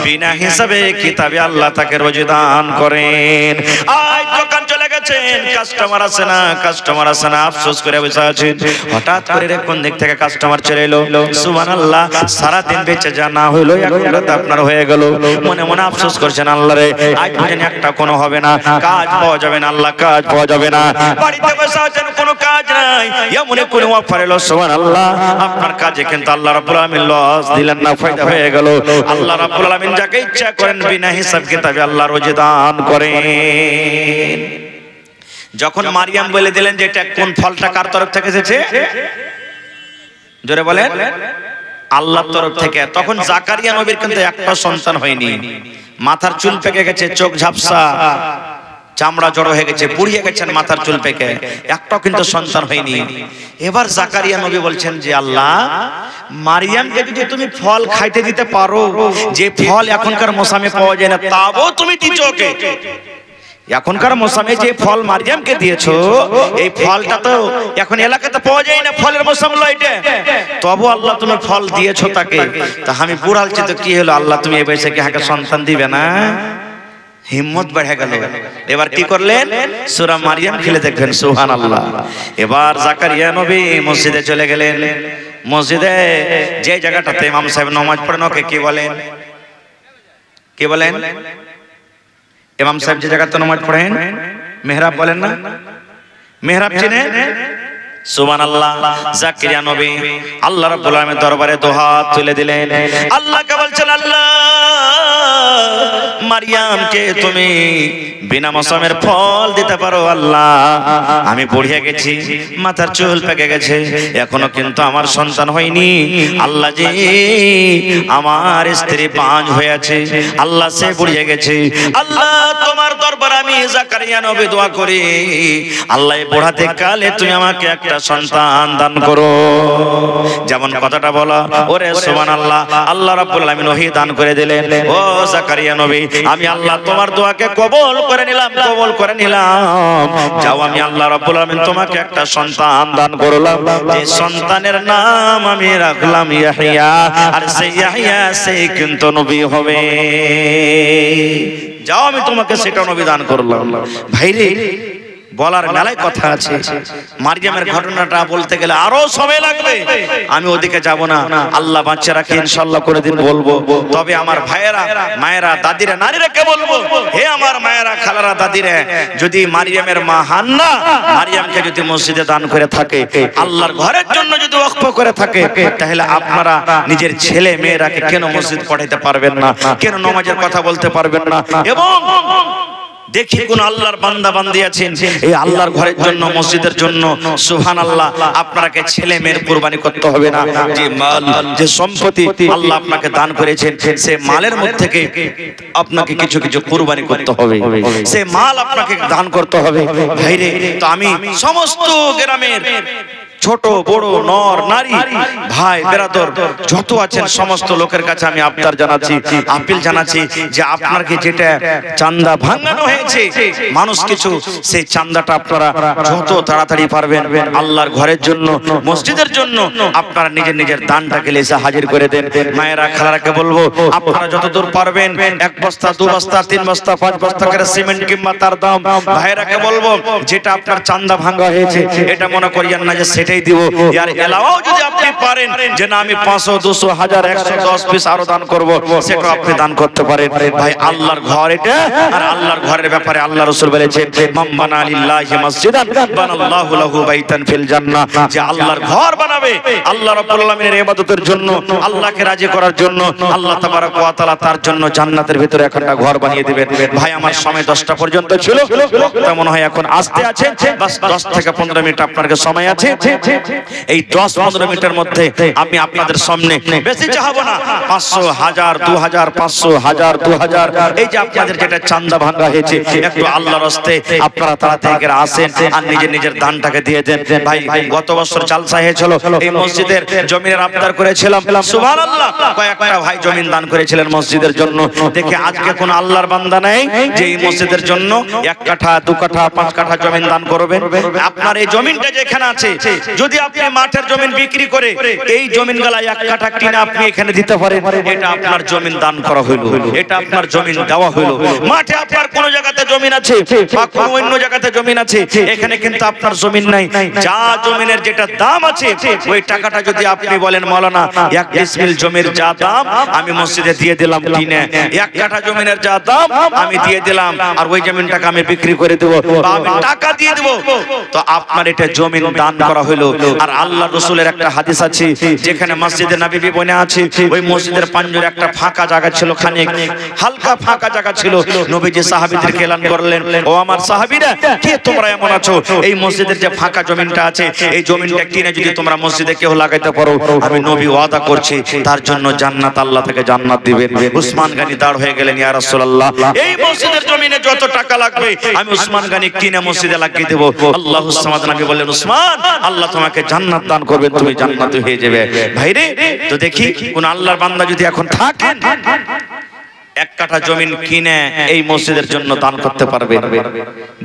বিনা হিসাবে কিতাবে আল্লাহ তাকে রোজি দান করেন। আজ দোকান চলে গেছেন, কাস্টমার আসে না, আফসোস করে বসে আছেন। হঠাৎ করে কোন দিক থেকে কাস্টমার চলে এলো, সুবহানাল্লাহ, সারা দিন বেঁচে যা না হইলো এখন রাতে আপনার হয়ে গেল। মনে মনে আফসোস করছেন, আল্লাহ রে আজ বুঝেন একটা কোনো হবে না, কাজ পাওয়া যাবে না, আল্লাহ কাজ পাওয়া যাবে না। বাড়িতে বসে আছেন, কোনো কাজ নাই, এমন কোন অফার এলো, সুবহানাল্লাহ, আপনার কাজে কিন্তু আল্লাহ রাব্বুল আলামিন লস দিলেন না, ফায়দা হয়ে গেল। আল্লাহ রাব্বুল আলামিন যাকে ইচ্ছা করেন বিনা হিসাব কিতাবে আল্লাহ রোজি দান করেন। যখন মারিয়াম বলে দিলেন যে এটা কোন ফলটা কার তরফ থেকে এসেছে, জোরে বলেন, আল্লাহর তরফ থেকে, তখন জাকারিয়া নবীর কিন্তু একটা সন্তান হয়নি। মাথার চুল পেকে গেছে, চোখ ঝাপসা, চামড়া জড়ো হয়ে গেছে, পুড়িয়ে গেছেন মাথার চুল পেকে, একটাও কিন্তু সন্তান হয়নি। এবার জাকারিয়া নবী বলছেন যে আল্লাহ, মারিয়ামকে যদি তুমি ফল খাইতে দিতে পারো, যে ফল এখনকার মৌসুমে পাওয়া যায় না, তাও তুমি দিছো ওকে। এখনকার মৌসুমে যে ফল মারিয়ামকে দিয়েছো, এই ফলটা তো এখন এলাকাতে পাওয়া যায় না, ফলের মৌসুম হলো এটা, তবু আল্লাহ তুমি ফল দিয়েছো তাকে। তা আমি বুড়ালছি তো কি হলো, আল্লাহ তুমি এই বয়সে কি হাকে সন্তান দিবে না? হিম্মত বেড়ে গেল। এবার কি করলেন? সূরা মারিয়াম খুলে দেখবেন, সুবহানাল্লাহ। এবার জাকারিয়া নবী মসজিদে চলে গেলেন। মসজিদে যে জায়গাটাতে ইমাম সাহেব নামাজ পড়েন ওকে কি বলেন? কি বলেন? ইমাম সাহেব যে জায়গাতে নামাজ পড়েন মেহরাব বলেন না? মেহরাব চিনেন? সুবহানাল্লাহ। জাকারিয়া নবী আল্লাহ রাব্বুল আলামিনের দরবারে দুহাত তুলে দিলেন, আল্লাহকে বলছেন, আল্লাহ, মারিয়ামকে তুমি বিনা মৌসুমের ফল দিতে পারো। আল্লাহ, আমি বুড়িয়ে গেছি, মাথার চুল পেকে গেছে, এখনো কিন্তু আমার সন্তান হয়নি। আল্লাহ জি, আমার স্ত্রী পাঁচ হয়ে আছে, আল্লাহ সে বুড়িয়ে গেছে। আল্লাহ, তোমার দরবারে আমি জাকারিয়া নবী দোয়া করি, আল্লাহ বুড়াতে কালে তুমি আমাকে একটা সন্তান দান করো। যেমন কথাটা বলা, ওরে সুবহানাল্লাহ, আল্লাহ রাব্বুল আলামিন ওহী দান করে দিলেন, ও জাকারিয়া নবী, আমি আল্লাহ তোমার দোয়াকে কবুল করে নিলাম। যাও, আমি আল্লাহ রাব্বুল আলামিন তোমাকে একটা সন্তান দান করলাম, যে সন্তানের নাম আমি রাখলাম ইয়াহইয়া, আর সেই ইয়াহইয়া সেই কিন্তু নবী হবে। যাও, আমি তোমাকে সেটা নবী দান করলাম। ভাইরে, বলার মেলায় কথা আছে। মারিয়ামের ঘটনাটা বলতে গেলে আরো সময় লাগবে, আমি ওদিকে যাব না। আল্লাহ বাচ্চা রাখি, ইনশাআল্লাহ করে দিন বলবো। তবে আমার ভাইয়েরা, মায়েরা, দাদিরা, নারীরা কে বলবো, হে আমার মায়েরা, খালারা, দাদিরা, যদি মারিয়ামের মা হান্না মারিয়ামকে যদি মসজিদে দান করে থাকে, আল্লাহর ঘরের জন্য যদি ওয়াকফ করে থাকে, তাহলে আপনারা নিজের ছেলে মেয়েরাকে কেন মসজিদ পড়াইতে পারবেন না? কেন নামাজের কথা বলতে পারবেন না? এবং দেখি কোন আল্লাহর বান্দা বান্দি আছেন এই আল্লাহর ঘরের জন্য, মসজিদের জন্য সুবহানাল্লাহ আপনাকে ছেলে মেয়ের কুরবানি করতে হবে না। যে মাল, যে সম্পত্তি আল্লাহ আপনাকে দান করেছেন, সে মালের মধ্যে থেকে আপনাকে কিছু কিছু কুরবানি করতে হবে, সে মাল আপনাকে দান করতে হবে। ভাইরে, তো আমি সমস্ত গ্রামের ছোট বড় নর নারী ভাই বেরাদর যত আছেন সমস্ত লোকের কাছে আমি আবদার জানাচ্ছি, আপিল জানাচ্ছি যে আপনাকে যেটা চাঁদা ভাঙানো হয়েছে মানুষ কিছু, সেই চাঁদাটা আপনারা যত তাড়াতাড়ি পারবেন আল্লাহর ঘরের জন্য, মসজিদের জন্য আপনারা নিজের নিজের দানটাকে এসে হাজির করে দেন। মায়েরা খালারাকে বলবো আপনারা যতদূর পারবেন 1 বস্তা 2 বস্তা 3 বস্তা 5 বস্তা করে সিমেন্ট কিংবা তার দাম, ভাইরাকে বলবো যেটা আপনার চাঁদা ভাঙা হয়েছে এটা মনে করিয়েন না যে সেটাই দিব, আর এলাও যদি আপনি পারেন যে না আমি 500 200 1000 110 20 আরো দান করব, সেটা আপনি দান করতে পারেন। ভাই আল্লাহর ঘর এটা, আর আল্লাহর ঘরের ব্যাপারে আল্লাহ রাসূল বলেছেন মান বানা লিল্লাহি মাসজিদান বানাল্লাহু লাহু বাইতান ফিল জান্নাহ, যে আল্লাহর ঘর বানাবে আল্লাহ রাব্বুল আলামিনের ইবাদতের জন্য, আল্লাহকে রাজি করার জন্য, আল্লাহ তাবারক ওয়া তাআলা তার জন্য জান্নাতের ভিতরে একটা ঘর বানিয়ে দিবেন। ভাই আমার সময় 10টা পর্যন্ত ছিল, বক্তা মনে হয় এখন আসতে আছে, বাস 10 থেকে 15 মিনিট আপনার সময় আছে। এই 10-15 মিনিটের মধ্যে আমি আপনাদের সামনে বেশি চাহাবো না, 500 1000 2000 500 1000 2000 এই যে আপনাদের যেটা চাঁদা ভাঙা হয়েছে একটু আল্লাহর রাস্তে আপনারা তাড়াতাড়ি করে আসেন আর নিজের নিজের দানটাকে দিয়ে দেন। ভাই গত বছর জালসা হয়েছিল, এই মসজিদের জমিনের আবদার করেছিলাম, সুবহানাল্লাহ কয়েকটা ভাই জমিন দান করেছিলেন মসজিদের জন্য। দেখে আজকে কোন আল্লাহর বান্দা নেই যে এই মসজিদের জন্য 1 কাঠা 2 কাঠা 5 কাঠা জমিন দান করবেন। আপনার এই জমিনটা যেখানে আছে যদি আপনি মাঠের জমিন বিক্রি করে এই জমিনগুলা 1 কাঠা কিনে আপনি এখানে দিতে পারেন, এটা আপনার জমিন দান করা হলো, এটা আপনার জমিন দেওয়া হলো। মাঠে আপনার কোন জায়গাতে জমিন আছে বা কোন অন্য জায়গাতে জমিন আছে, এখানে কিন্তু আপনার জমিন নাই, যা জমিনের যেটা দাম আছে ওই টাকাটা যদি আপনি বলেন মাওলানা 1 ডিসমিল জমির যা দাম আমি মসজিদে দিয়ে দিলাম কিনে, 1 কাঠা জমিনের যা দাম আমি দিয়ে দিলাম আর ওই জমিনটাকে আমি বিক্রি করে দেব বা আমি টাকা দিয়ে দেব, তো আপনার এটা জমিন দান করা হলো। আর আল্লাহ রাসূলের একটা হাদিস আছে যেখানে মসজিদে নববী বনে আছে, ওই মসজিদের পাঞ্জরে একটা ফাঁকা জায়গা ছিল, খানিক হালকা ফাঁকা জায়গা ছিল। নবীজি সাহাবীদেরকে এলান করলেন, ও আমার সাহাবীরা কে তোমরা এমন আছো, এই মসজিদের যে ফাঁকা জমিনটা আছে এই জমিনটা কিনে যদি তোমরা মসজিদে কেউ লাগাইতে পারো আমি নবী ওয়াদা করছি তার জন্য জান্নাত আল্লাহ থেকে জান্নাত দিবেন। উসমান গনি দাঁড় হয়ে গেলেন, ইয়া রাসূলুল্লাহ এই মসজিদের জমিনে যত টাকা লাগবে আমি উসমান গনি কিনে মসজিদে লাগিয়ে দেব। আল্লাহু সামাদ নবী বললেন উসমান আল্লাহ তোমাকে জান্নাত দান করবেন, তুমি জান্নাতি হয়ে যাবে। ভাইরে, তো দেখি কোন আল্লাহর বান্দা যদি এখন থাকেন 1 কাঠা জমিন কিনে এই মসজিদের জন্য দান করতে পারবে,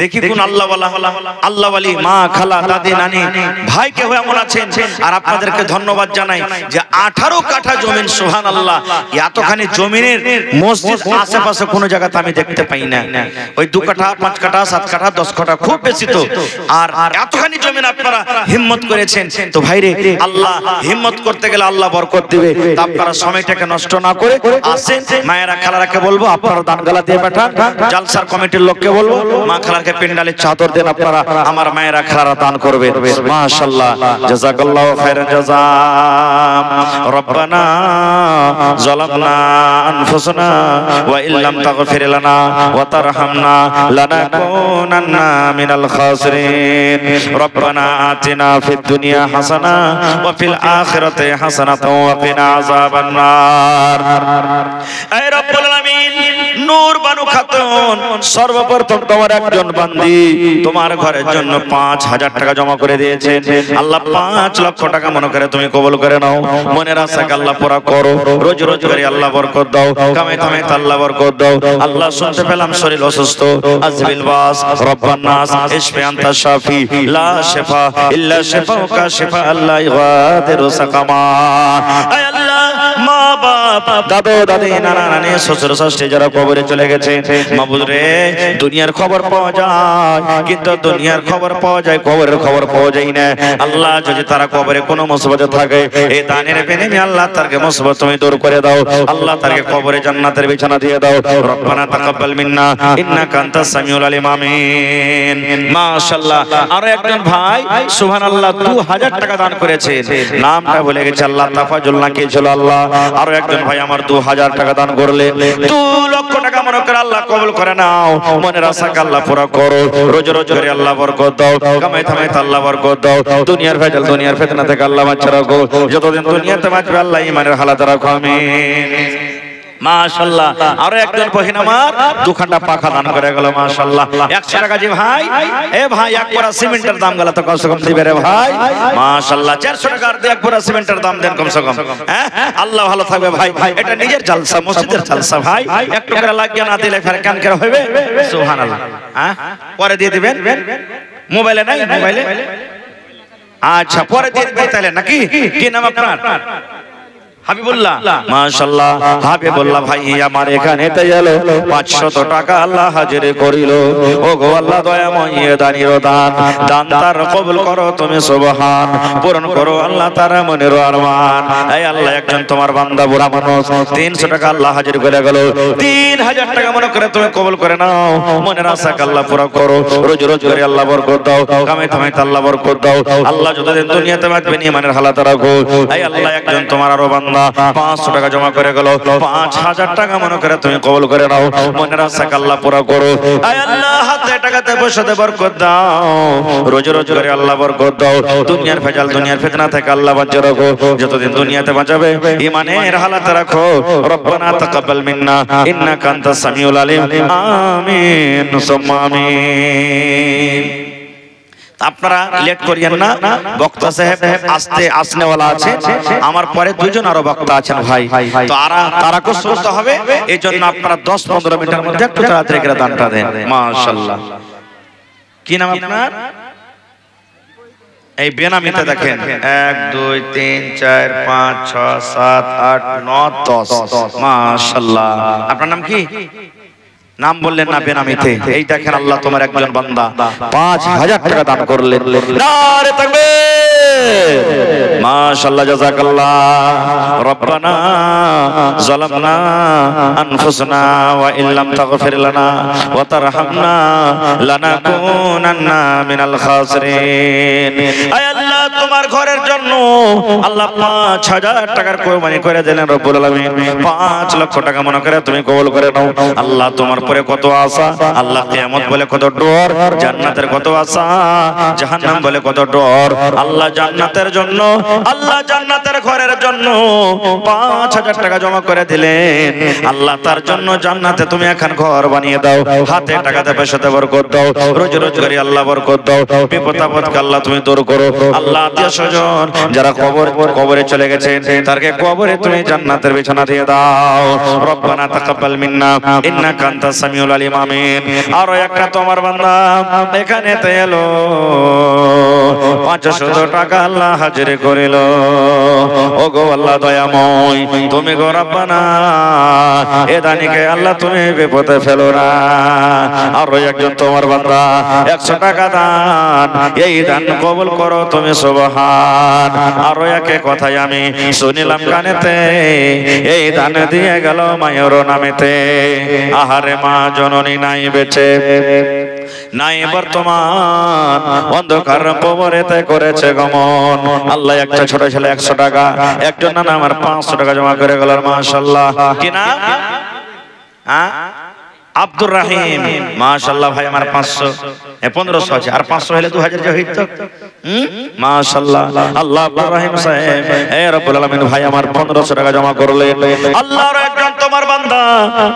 দেখি কোন আল্লাহ ওয়ালি মা খালা দাদি নানি ভাই কেউ এমন আছেন। আর আপনাদেরকে ধন্যবাদ জানাই যে 18 কাঠা জমিন, সুবহানাল্লাহ, এতখানি জমিনের মসজিদ আশেপাশে কোনো জায়গাতে আমি দেখতে পাই না। ওই 2 কাঠা 5 কাঠা 7 কাঠা 10 কাঠা খুব বেশি তো, আর এতখানি জমিন আপনারা হিম্মত করেছেন। তো ভাইরে, আল্লাহ হিম্মত করতে গেলে আল্লাহ বরকত দিবে। আপনারা সময়টাকে নষ্ট না করে আসেন। মায়েরা খালারাকে বলবো আপনারা দানগালা দিয়ে পাঠান, জালসার কমিটির লোককে বলবো মা খালারকে পেন্ডালের চাদর দেন, আপনারা আমার মায়েরা খালারা দান করবে। মাশাআল্লাহ, জাযাকাল্লাহু খাইরান জাযা। রব্বানা যালামনা আনফুসানা ওয়া ইল্লাম তাগফির লানা ওয়া তারহামনা লানাকুনান্না মিনাল খাসিরিন। রব্বানা আতিনা ফিদ দুনিয়া হাসানা ওয়া ফিল আখিরাতি হাসানাতাও ওয়া কিনা আযাবান নার। হে রব্বুল আলামিন, নূর বানু খাতুন সর্বপ্রথম তোমার একজন বান্দি তোমার ঘরের জন্য 5000 টাকা জমা করে দিয়েছেন। আল্লাহ 5 লক্ষ টাকা মনে করে তুমি কবুল করে নাও। মনের আশাকে আল্লাহ পুরা করো, রোজ রোজ করে আল্লাহ বরকত দাও, কামে কামে আল্লাহ বরকত দাও। আল্লাহ শুনতে পেলাম শরীর অসুস্থ, আজবিল বাস রব্বান নাস ইশফি আনতা শাফি লা শিফা ইল্লা শিফাউকা শিফা আল্লাহ ইগাদিরু সাকামা। আয় আল্লাহ, মা বাপ দাদু দাদি নানা নানি শ্বশুর শাশুড়ি যারা কবরে চলে গেছে, মাবুদ রে দুনিয়ার খবর পাওয়া যায় কিন্তু দুনিয়ার খবর পাওয়া যায়, কবরের খবর পাওয়া যায় না। আল্লাহ যদি তারা কবরে কোনো মুসিবতে থাকে এই দানের বিনিময়ে আল্লাহ তারকে মুসিবত তুমি দূর করে দাও। আল্লাহ তারকে কবরে জান্নাতের বিছানা দিয়ে দাও। রব্বানা তাকাব্বাল মিন্না ইন্নাকা আনতাস সামিউল আলিম, আমিন। মাশাআল্লাহ, আর একজন ভাই সুবহানাল্লাহ 2000 টাকা দান করেছে, নামটা ভুলে গেছে, আল্লাহ তাফাজুল নাকি ছিল আল্লাহ। আর একজন ভাই আমার 2000 টাকা দান করলে 2 লক্ষ টাকা মনে করে আল্লাহ কবুল করে নাও। মনের আশাকে আল্লাহ পুরা করো। রোজ রোজ করে আল্লাহ বরকত দাও, কামাই থামাই আল্লাহ বরকত দাও। দুনিয়ার ভেজাল দুনিয়ার ফিতনা থেকে আল্লাহ বাঁচিয়ে রাখো। যতদিন দুনিয়াতে বাঁচবে আল্লাহ ঈমানের হালাত রাখো। আমিন। মাশাআল্লাহ। আরো একজন বহিন আমার দুখানা পাখা দান করে গেল। মাশাআল্লাহ। 100 টাকা জি ভাই। এ ভাই এক পুরা সিমেন্টের দাম গেল তো কমসে কম দিবে রে ভাই। মাশাআল্লাহ। 400 টাকা আর এক পুরা সিমেন্টের দাম দেন কমসে কম। হ্যাঁ আল্লাহ ভালো থাকবে ভাই। এটা নিজের জলসা, মসজিদের জলসা ভাই। একটু করে লাগিয়ে না দিলে ফের কান করে হবে। সুবহানাল্লাহ। হ্যাঁ পরে দিয়ে দিবেন। মোবাইলে নাই? মোবাইলে আচ্ছা পরে দিয়ে দিবেন তাহলে নাকি? কি নাম আপনার? হাবিবুল্লাহ। মাশাআল্লাহ। হাবিবুল্লাহ ভাই আমার এখানে তে এলো 500 টাকা আল্লাহ হাজির করিল। ও গো আল্লাহ দয়াময় দানির দান, দান তার কবুল করো তুমি সুবহান। পূরণ করো আল্লাহ তার মনের আরমান। এই আল্লাহ একজন তোমার বান্দা বুড়া মানুষ 300 টাকা আল্লাহ হাজির করে গেল। 3000 টাকা মনে করে তুমি কবুল করে নাও। মনের আশাকে আল্লাহ পুরো করো। রোজ রোজ করে আল্লাহ বরকত দাও, কামাই থামাই আল্লাহ বরকত দাও। আল্লাহ যতদিন দুনিয়াতে বাঁচবে ঈমানের হালাত রাখো। এই আল্লাহ একজন তোমার আরো 500 টাকা জমা করে গেল। 5000 টাকা মনে করে তুমি কবুল করে নাও। মনের আশাকে আল্লাহ পুরা করো। আয় আল্লাহ হাতে টাকাতে পয়সাতে বরকত দাও। রোজ রোজ করে আল্লাহ বরকত দাও। দুনিয়ার ভেজাল দুনিয়ার ফিতনা থেকে আল্লাহ বাঁচিয়ে রাখো। যতদিন দুনিয়াতে বাঁচাবে ঈমানের হালাতে রাখো। রব্বানা তাকাব্বাল মিন্না ইন্নাকা আনতাস সামিউল আলিম। আমিন সুম্মা আমিন। আপনারা লেট করিয়েন না। বক্তা সাহেব আসতে আসনেওয়ালা আছে। আমার পরে দুইজন আরো বক্তা আছেন ভাই। তো তারাকে শুনতে হবে। এই জন্য আপনারা 10-15 মিনিটের মধ্যে একটু তাড়াতাড়ি করে দানটা দেন। মাশাআল্লাহ। কি নাম আপনার? এই বেনামিতে দেখেন 1 2 3 4 5 6 7 8 9 10। মাশাআল্লাহ। আপনার নাম কি? নাম বললেন না বেনামিতে। এই দেখেন আল্লাহ তোমার একজন বান্দা 5000 টাকা দান করলেন। নারে তাকবীর। মাশাআল্লাহ জাযাকাল্লাহ। রব্বানা যালামনা আনফুসানা ওয়া ইল্লাম তাগফির লানা ওয়া তারহামনা লানাকুনান্না মিনাল খাসিরিন। আয় আল্লাহ তোমার ঘরের জন্য আল্লাহ 5000 টাকার কোরবানি করে দিলেন রব্বুল আলামিন। 5 লক্ষ টাকা মনে করে তুমি কবুল করে নাও। আল্লাহ তোমার পরে কত আশা। আল্লাহ কিয়ামত বলে কত ডর, জান্নাতের কত আশা, জাহান্নাম বলে কত ডর। আল্লাহ জান্নাতের জন্য, আল্লাহ জান্নাতের ঘরের জন্য 5000 টাকা জমা করে দিলেন। আল্লাহ তার জন্য জান্নাতে তুমি এখন ঘর বানিয়ে দাও। হাতে টাকাতে পয়সাতে বরকত দাও। রোজ রোজ করে আল্লাহ বরকত দাও। বিপদ আপদকে আল্লাহ তুমি দূর করো। আল্লাহ আত্মীয় স্বজন যারা কবরে চলে গেছেন তারকে কবরে তুমি জান্নাতের বিছানা দিয়ে দাও। রব্বানা তাকাব্বাল মিন্না ইন্নাকা আনতাস সামিউল আলিম। আমিন। আর একটা তোমার বান্দা এখানে তে এলো 500 টাকা আল্লাহ হাজির করিল। ও গো আল্লাহ দয়াময় তুমি গো রব্বানা এ দানিকে আল্লাহ তুমি বিপদে ফেলো না। আর একজন তোমার বান্দা 100 টাকা দান, এই দান কবুল করো তুমি সুবহান। আর একে কথাই আমি শুনিলাম কানেতে, এই দান দিয়ে গেল মায়ের নামেতে। আহারে মা জননী নাই বেঁচে, নাই বর্তমান, অন্ধকার কবরেতে করেছে গমন। আল্লাহ একটা ছোট ছেলে 100 টাকা, একজন নানা আমার 500 টাকা জমা করে গেল। মাশাআল্লাহ। কি নাম? আব্দুর রহিম। মাশাআল্লাহ ভাই আমার 500 1500 আছে, আর 500 হলে 2000 যে হইতো। মাশাআল্লাহ। আল্লাহ আব্দুর রহিম সাহেব হে রব্বুল আলামিন ভাই আমার 1500 টাকা জমা করলেন। আল্লাহর একজন তোমার বান্দা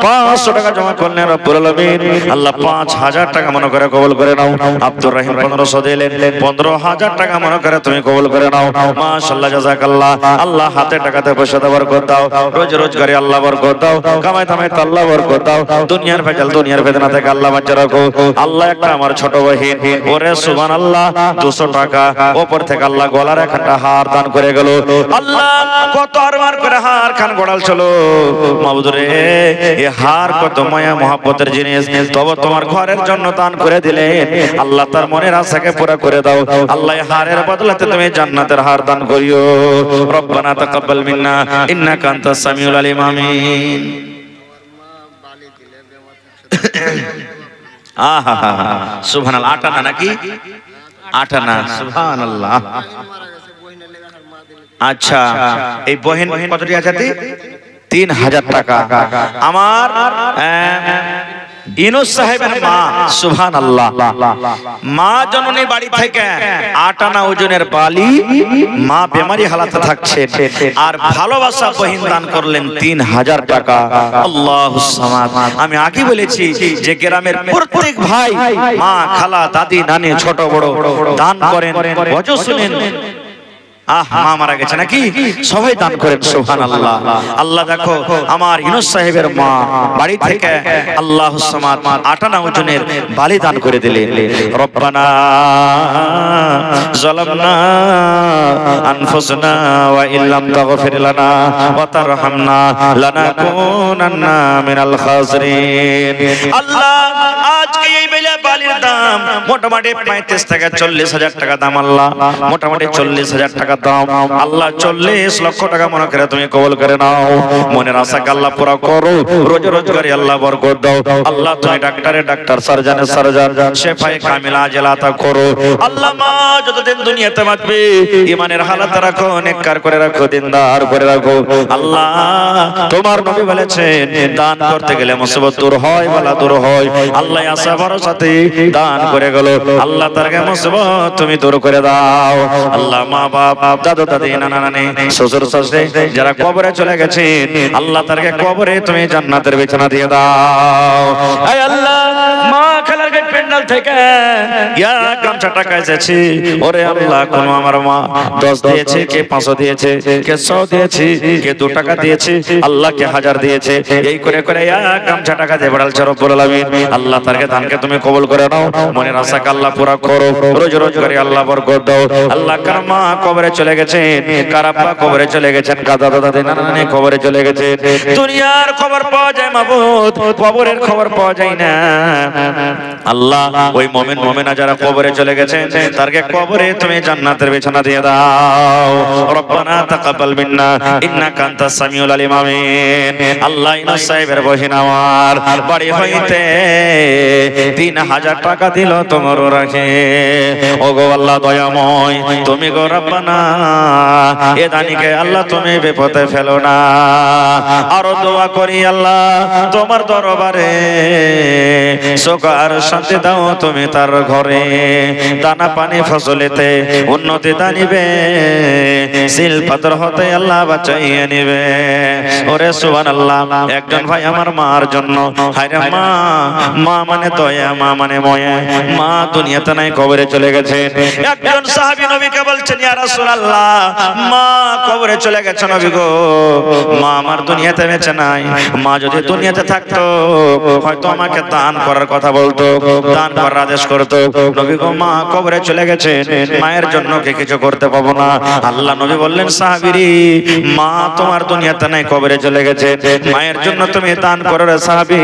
500 টাকা জমা করলেন রব্বুল আলামিন। আল্লাহ 5000 টাকা মনে করে কবুল করে নাও। আব্দুর রহিম 1500 দিলেন, 15000 টাকা মনে করে তুমি কবুল করে নাও। মাশাআল্লাহ জাযাকাল্লাহ। আল্লাহ হাতে টাকাতে পয়সাতে বরকত দাও। রোজ রোজগারে আল্লাহ বরকত দাও। কামাই থামাই আল্লাহ বরকত দাও। দুনিয়ার ভেজাল দুনিয়ার বেদনা থেকে আল্লাহ বাঁচিয়ে রাখো। আল্লাহ একটা আমার ছোট বহিন ওরে সুবহানাল্লাহ 200 টাকা উপর থেকে আল্লাহ গলার একটা হার দান করে গেল। আল্লাহ কত আরবার করে হার খান গড়াল চলো মাবুদ রে, এই হার কত মায়া মহব্বতের জিনিস, তবে তোমার ঘরের জন্য দান করে দিলেন। আল্লাহ তার মনের আশাকে পুরা করে দাও। আল্লাহ হারের বদলাতে তুমি জান্নাতের হার দান করিও। রব্বানা তাকাব্বাল মিন্না ইন্নাকা আনতাস সামিউল আলিম। আমিন। আহা সুবহানাল্লাহ। 8 আনা নাকি? 8 আনা। সুবহানাল্লাহ। আচ্ছা এই বহেন কতটি আছে? 3000 টাকা। আমার ইনুস সাহেবের মা, সুবহানাল্লাহ, মা জননী বাড়ি থেকে 8 আনা ওজনের বালি, মা বেমারি হালাতে থাকছে, আর ভালোবাসা বহিন দান করলেন 3000 টাকা। আল্লাহুস সামাদ। আমি আগে বলেছি যে গ্রামের প্রত্যেক ভাই, মা, খালা, দাদি, নানি, ছোট বড় দান করেন, ওয়াজ শুনেন। মা মারা গেছে নাকি, সবাই দান করেন, সুবহানাল্লাহ। আল্লাহ দেখো আমার ইউনুস সাহেবের মা বাড়ি থেকে আল্লাহুস সামাদ 8 আনা ওজনের বালি দান করে দিলেন। রব্বানা যালামনা আনফুসানা ওয়া ইল্লাম তাগফির লানা ওয়া তারহামনা লানাকুনান্না মিনাল খাসিরিন। আল্লাহ আজকে এই বেলা বালির দাম মোটামুটি 35 থেকে 40,000 টাকা দাম। আল্লাহ মোটামুটি 40,000 টাকা দাম। আল্লাহ 40 লক্ষ টাকা মনে করে তুমি কবুল করে নাও। মনের আশাকে আল্লাহ পুরো করো, রোজগারে আল্লাহ বরকত দাও। আল্লাহ তুমি ডাক্তারে ডাক্তার, সার্জনে সার্জন, শেফায়ে কামিলা আজলা তা করো। আল্লাহ মা যতদিন দুনিয়াতে বাঁচবে ঈমানের হালাত রাখো, নেককার করে রাখো, দিনদার করে রাখো। আল্লাহ তোমার নবী বলেছেন দান করতে গেলে মুসিবত দূর হয়, বালা দূর হয়। আল্লাহ আশা ভরসাতে দান করে গেল, আল্লাহ তারকে মুসিবত তুমি দূর করে দাও। আল্লাহ মা বাপ, দাদু দাদি, নানা নানি, শ্বশুর শাশুড়ি যারা কবরে চলে গেছে, আল্লাহ তারকে কবরে তুমি জান্নাতের বিছানা দিয়ে দাও। আয় আল্লাহ মা খালার গেট প্যান্ডেল থেকে গামছা টাকা এসেছে, ওরে আল্লাহ কোন আমার মা 10 দিয়েছে, কে 500 দিয়েছে, কে 100 দিয়েছে, কে 2 টাকা দিয়েছে, আল্লাহ কে 1000 দিয়েছে, এই করে করে গামছা টাকা দিয়ে বড়ালছে রব্বুল আলামিন। আল্লাহ তারকে দানকে তুমি কবুল করে নাও, মনের আশাকে আল্লাহ পুরা করো, রোজগারে আল্লাহ বরকত দাও। আল্লাহ কার মা কবরে চলে গেছে, কার আব্বা কবরে চলে গেছেন, কার দাদা দাদি, নানা নানি কবরে চলে গেছে। দুনিয়ার খবর পাওয়া যায় মাবুদ, কবরের খবর পাওয়া যায় না। আল্লাহ ওই মুমিন মুমিনা যারা কবরে চলে গেছে তারকে কবরে তুমি জান্নাতের বিছানা দিয়ে দাও। রব্বানা তাকাব্বাল মিন্না ইন্নাকা আনতাস সামিউল আলিম। আমিন। আল্লাহ ইউনুস সাহেবের বহিন আমার বাড়ি হইতে 3000 টাকা দিল তোমার রাখে। ওগো আল্লাহ দয়াময়, তুমি গো রব্বানা এ দানিকে আল্লাহ তুমি বিপদে ফেলো না। আরো দোয়া করি আল্লাহ তোমার দরবারে সুখ আর শান্তি দাও তুমি তার ঘরে, দানা পানি ফসলেতে উন্নতি দানিবে, সিল পাথর হতে আল্লাহ বাঁচাইয়ে নিবে। ওরে সুবহানাল্লাহ। একজন ভাই আমার মার জন্য, হায়রে মা, মা মানে দয়া, মা মানে ময়া, মা দুনিয়াতে নাই কবরে চলে গেছে। একজন সাহাবী নবীকে বলছেন ইয়া রাসূলুল্লাহ মা কবরে চলে গেছে নবী গো, মা আমার দুনিয়াতে বেঁচে নাই, মা যদি দুনিয়াতে থাকতো হয়তো আমাকে দান করার কথা বলতো, দান করার আদেশ করতো। নবী গো মা কবরে চলে গেছে, মায়ের জন্য কে কিছু করতে পাবো না। আল্লাহ নবী বললেন সাহাবীরে মা তোমার দুনিয়াতে নাই কবরে চলে গেছে, মায়ের জন্য তুমি দান করো রে সাহাবী,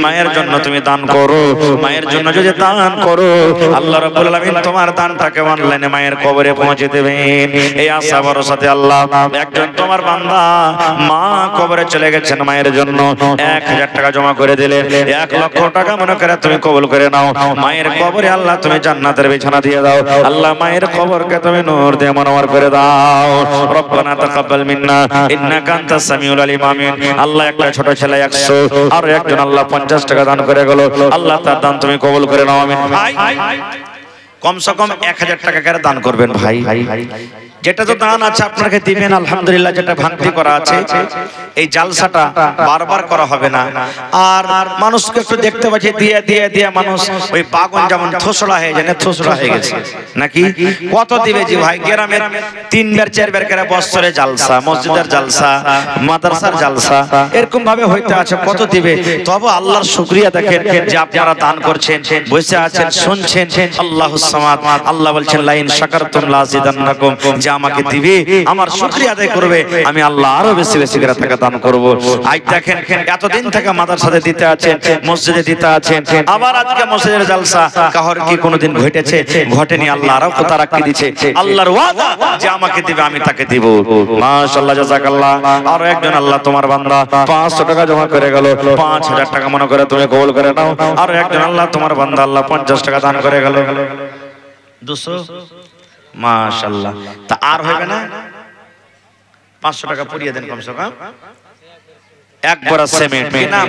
মায়ের জন্য তুমি দান করো। মায়ের জন্য যদি দান করো আল্লাহ রাব্বুল আলামিন তোমার দানটাকে অনলাইনে মায়ের কবরে পৌঁছে দেবেন। এই আশা ভরসাতে আল্লাহ একজন তোমার বান্দা মা কবরে চলে গেছেন, মায়ের জন্য 1000 টাকা জমা করে দিলে 1 লক্ষ টাকা মনে করে তুমি কবুল করে নাও। মায়ের কবরে আল্লাহ তুমি জান্নাতের বিছানা দিয়ে দাও। আল্লাহ মায়ের কবরকে তুমি নূর দিয়ে মনোয়ার করে দাও। রব্বানা তাকাব্বাল মিন্না ইন্নাকা আনতাস সামিউল আলিম। আমিন। আল্লাহ একটা ছোট ছেলে 100, আর একজন আল্লাহ 50 টাকা দান করে গেল, আল্লাহ তার দান তুমি কবুল করে নাও। আমিন। ভাই কমসে কম 1000 টাকা করে দান করবেন ভাই। যেটা তো দান আছে আপনাকে দিবেন আলহামদুলিল্লাহ। যেটা ভাঙতি করা আছে এই জালসাটা বারবার করা হবে না। আর মানুষকে একটু দেখতে পাচ্ছি দিয়ে দিয়ে দিয়ে মানুষ ওই বাগুন যেমন থোসড়া হয়ে যায়, থোসড়া হয়ে গেছে নাকি। কত দিবে জি ভাই? গ্রামের 3 বার 4 বার করে বছরে জালসা, মসজিদের জালসা, মাদ্রাসার জালসা এরকম ভাবে হইতে আছে। কত দিবে? তবে আল্লাহর শুকরিয়া দেখেন যে আপনারা দান করছেন, বসে আছেন, শুনছেন। আল্লাহুস সামাদ। আল্লাহ বলছেন লা ইন শাকারতুম লাযিদান্নাকুম, যে আমাকে দিবে, আমার শুকরিয়া আদায় করবে, আমি আল্লাহ আরো বেশি বেশি করে টাকা দান করব। আজ দেখেন এতদিন থেকে মাদ্রাসাতে দিতে আছেন, মসজিদে দিতে আছেন, আবার আজকে মসজিদের জালসা। কাহর কি কোনোদিন ঘটেছে? ঘটেনি। আল্লাহ আরো তারাক্কি দিয়েছে। আল্লাহর ওয়াদা যে আমাকে দিবে আমি তাকে দিব। মাশাআল্লাহ, জাযাকাল্লাহ। আর একজন আল্লাহ তোমার বান্দা 500 টাকা জমা করে গেল, 5000 টাকা মনে করে তুমি কবুল করে নাও। আর একজন আল্লাহ তোমার বান্দা আল্লাহ 50 টাকা দান করে গেল, 200। মাশাআল্লাহ। তা আর হবে না? 500 টাকা পুরিয়ে দেন কমসে কম। এক বোরা সিমেন্ট, কি নাম?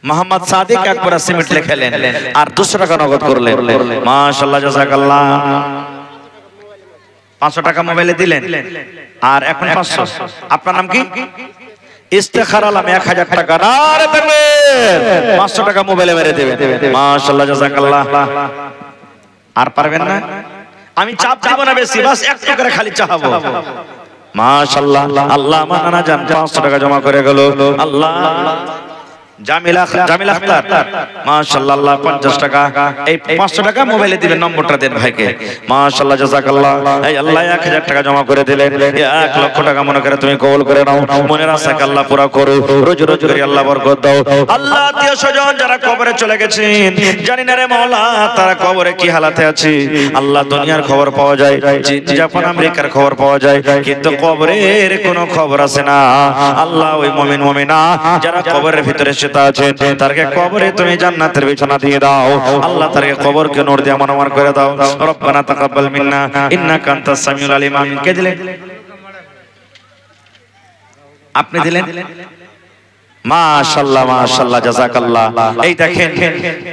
মোহাম্মদ সাদিক এক বোরা সিমেন্ট লিখলেন আর 200 টাকা নগদ করলেন। মাশাআল্লাহ, জাযাকাল্লাহ। 500 টাকা মোবাইলে দিলেন আর এখন 500। আপনার নাম কি? ইস্তেখার আলম 1000 টাকা। নারে তাকবীর। 500 টাকা মোবাইলে মেরে দেবেন। মাশাআল্লাহ, জাযাকাল্লাহ। আর পারবেন না? আমি চাপ দিব না বেশি, বাস একটু করে খালি চাহাবো। মাশাআল্লাহ, আল্লাহ আমার নানা জান 500 টাকা জমা করে গেল। আল্লাহ। জামিল আখতার মাশাআল্লাহ, আল্লাহ 50 টাকা। এই 500 টাকা মোবাইলে দিবেন, নম্বরটা দেন ভাইকে। মাশাআল্লাহ, জাযাকাল্লাহ। এই আল্লাহ 1000 টাকা জমা করে দিলেন। 1 লক্ষ টাকা মনে করে তুমি কবুল করে নাও। মনের আশাকে আল্লাহ পুরা করো, রোজ রোজ করে আল্লাহ বরকত দাও। আল্লাহ আত্মীয় স্বজন যারা কবরে চলে গেছেন, জানি না রে মাওলা তারা কবরে কি হালাতে আছে। আল্লাহ দুনিয়ার খবর পাওয়া যায়, জাপান আমেরিকার খবর পাওয়া যায়, কিন্তু কবরের কোনো খবর আছে না। আল্লাহ ওই মুমিন মুমিনা যারা কবরের ভিতরে আছেন তারকে কবরে তুমি জান্নাতের বিছানা দিয়ে দাও। আল্লাহ তারকে কবরকে নূর দিয়ে মনোমর করে দাও। রব্বানা তাকাব্বাল মিন্না ইন্নাকা আনতাস সামিউল আলিম। আমিন। কে দিলেন? আপনি দিলেন। মাশাআল্লাহ, মাশাআল্লাহ, জাযাকাল্লাহ। এই দেখেন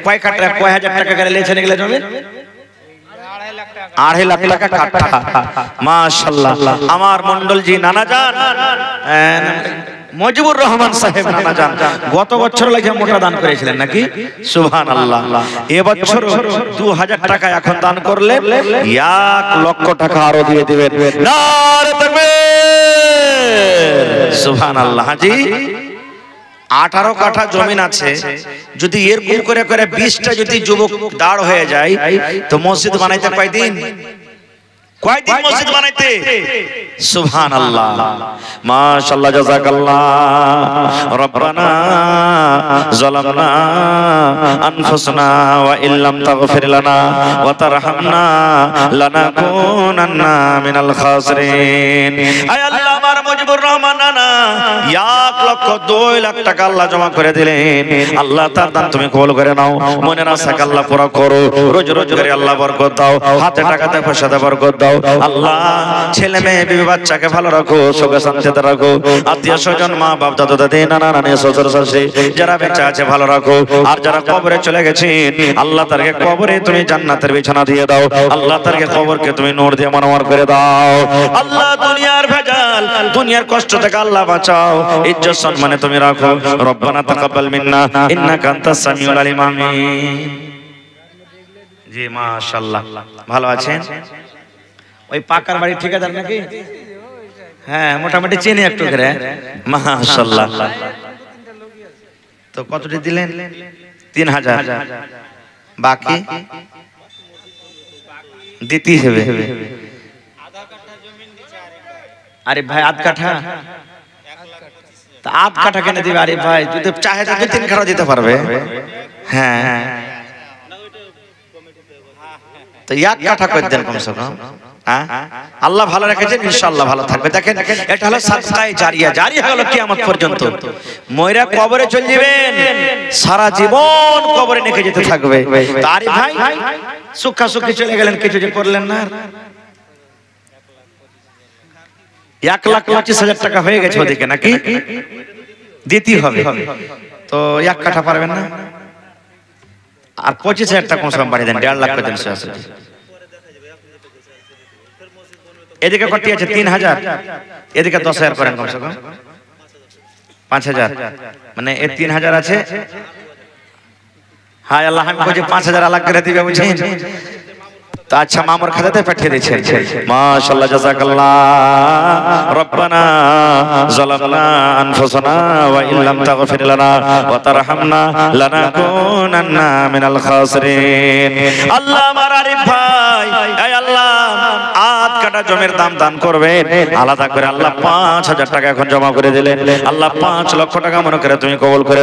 কয় কাটা, কয় হাজার টাকা করে লেছেন এগুলা জমি? 2.5 লাখ টাকা কাটা। মাশাআল্লাহ। আমার মন্ডলজি নানা জান মজিবুর রহমান সাহেব নানা জান গত বছর লাগে মোটা দান করেছিলেন নাকি? সুবহানাল্লাহ। এবছর 2000 টাকা এখন দান করলে 1 লক্ষ টাকা আরো দিয়ে দিবেন। নারে তাকবীর। সুবহানাল্লাহ। জি 18 কাঠা জমিন আছে, যদি এরকম করে করে 20টা যদি যুবক দাঁড় হয়ে যায় তো মসজিদ বানাইতে কয়দিন? কয়দিন মসজিদ বানাইতে? সুবহানাল্লাহ, মাশাআল্লাহ, জাযাকাল্লাহ। রব্বানা যালামনা আনফুসানা ওয়া ইল্লাম তাগফির লানা ওয়া তারহামনা লানাকুনান্না মিনাল খাসিরিন। আয় আল্লাহ, আমার মুজিবুর রহমান নানা 1 লক্ষ 2 লাখ টাকা আল্লাহ জমা করে দিলেন। আল্লাহ তার দান তুমি কবুল করে নাও। মনের আশাকে আল্লাহ পুরা করো, রোজ রোজ করে আল্লাহ বরকত দাও, হাতে টাকাতে পয়সাতে বরকত দাও। আল্লাহ ছেলে মেয়ে বিবি বাচ্চাকে ভালো রাখো, সুখে শান্তিতে রাখো। আত্মীয় স্বজন মা বাপ দাদা দাদি নানা নানি শ্বশুর শাশুড়ি যারা বেঁচে আছে ভালো রাখো। আর যারা কবরে চলে গেছেন আল্লাহ তারকে কবরে তুমি জান্নাতের বিছানা দিয়ে দাও। আল্লাহ তারকে কবরকে তুমি নূর দিয়ে মনোমর করে দাও। আল্লাহ দুনিয়ার ভেজাল, দুনিয়ার কষ্ট থেকে আল্লাহ বাঁচাও, ইজ্জত সম্মানে তুমি রাখো। রব্বানা তাকাব্বাল মিন্না ইন্নাকা আনতাস সামিউল আলিম। আমিন। জি মাশাআল্লাহ, ভালো আছেন? ওই পাকার বাড়ি ঠিকাদার নাকি? হ্যাঁ, মোটামুটি চিনি একটু করে। মাশাআল্লাহ। তো কতটি দিলেন? 3000। বাকি দিতেই হবে। আরে ভাই আধ কাঠা, তা আধ কাঠা কেন দিবে? আরে ভাই যদি চাহে তো 2-3 কাঠা দিতে পারবে। হ্যাঁ, তো 1 কাঠা করে দেন কমসে কম। আল্লাহ ভালো রেখেছেন, ইনশাআল্লাহ ভালো থাকবে। দেখেন এটা হলো সাদকায়ে জারিয়া, জারি হলো কিয়ামত পর্যন্ত। ময়রা কবরে চলে যাবেন, সারা জীবন কবরে নেকে যেতে থাকবে। তারই ভাই সুখা সুখী চলে গেলেন, কিছু যে করলেন না। 1,25,000 টাকা হয়ে গেছে ওদিকে নাকি? দিতেই হবে। তো 1 কাঠা পারবেন না? আর 25,000 টাকা কমসে কম বাড়িয়ে দেন, 1.5 লাখ করে দেন। এদিকে কত আছে? 3,000। এদিকে 10,000 করেন কমসে কম 5,000। মানে এই 3,000 আছে। হায় আল্লাহ, আমি বলছি 5,000 আলাদা করে দিবে বুঝছেন? তো আচ্ছা মামুর খাতাতে পাঠিয়ে দিয়েছেন। মাশাআল্লাহ, জাযাকাল্লাহ। রব্বানা যালামনা আনফুসানা ওয়া ইল্লাম তাগফির লানা ওয়া তারহামনা লানাকুনান্না মিনাল খাসিরিন। আল্লাহ আমার আরিফ ভাই, এই আল্লাহ আধ কাটা জমির দাম দান করবেন আলাদা করে। আল্লাহ 5,000 টাকা এখন জমা করে দিলেন। আল্লাহ 5 লক্ষ টাকা মনে করে তুমি কবুল করে